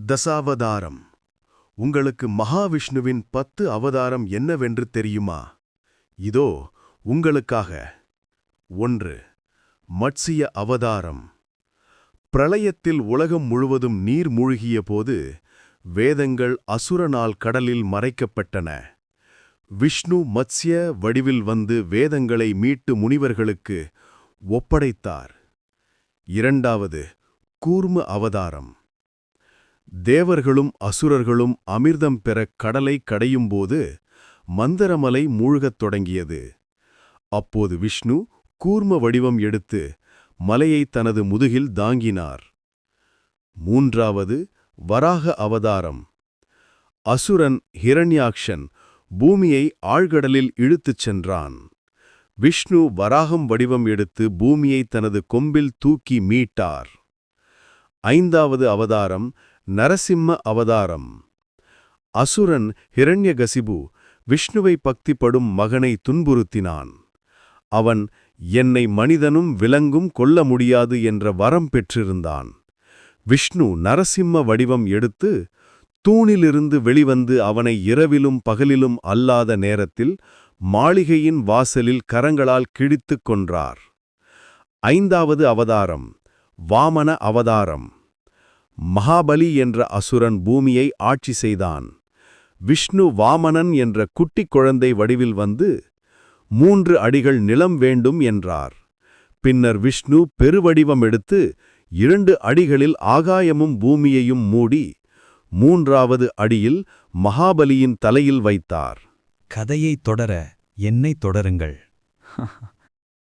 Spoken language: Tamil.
தசாவதாரம். உங்களுக்கு மகாவிஷ்ணுவின் 10 அவதாரம் என்னவென்று தெரியுமா? இதோ உங்களுக்காக. 1. மத்ஸ்ய அவதாரம். பிரளயத்தில் உலகம் முழுவதும் நீர் மூழ்கிய போது வேதங்கள் அசுரனால் கடலில் மறைக்கப்பட்டன. விஷ்ணு மத்ஸ்ய வடிவில் வந்து வேதங்களை மீட்டு முனிவர்களுக்கு ஒப்படைத்தார். 2. கூர்ம அவதாரம். தேவர்களும் அசுரர்களும் அமிர்தம் பெறக் கடலை கடையும்போது மந்தரமலை மூழ்கத் தொடங்கியது. அப்போது விஷ்ணு கூர்ம வடிவம் எடுத்து மலையை தனது முதுகில் தாங்கினார். 3. வராக அவதாரம். அசுரன் ஹிரண்யாக்ஷன் பூமியை ஆழ்கடலில் இழுத்துச் சென்றான். விஷ்ணு வராகம் வடிவம் எடுத்து பூமியை தனது கொம்பில் தூக்கி மீட்டார். 5. அவதாரம் நரசிம்ம அவதாரம். அசுரன் ஹிரண்யகசிபு விஷ்ணுவை பக்திப்படும் மகனை துன்புறுத்தினான். அவன் என்னை மனிதனும் விலங்கும் கொல்ல முடியாது என்ற வரம் பெற்றிருந்தான். விஷ்ணு நரசிம்ம வடிவம் எடுத்து தூணிலிருந்து வெளிவந்து அவனை இரவிலும் பகலிலும் அல்லாத நேரத்தில் மாளிகையின் வாசலில் கரங்களால் கிழித்துக் கொன்றார். 5. அவதாரம் வாமன அவதாரம். மகாபலி என்ற அசுரன் பூமியை ஆட்சி செய்தான். விஷ்ணு வாமனன் என்ற குட்டிக் குழந்தை வடிவில் வந்து 3 அடிகள் நிலம் வேண்டும் என்றார். பின்னர் விஷ்ணு பெருவடிவம் எடுத்து 2 அடிகளில் ஆகாயமும் பூமியையும் மூடி 3வது அடியில் மகாபலியின் தலையில் வைத்தார். கதையை தொடர என்னை தொடருங்கள்.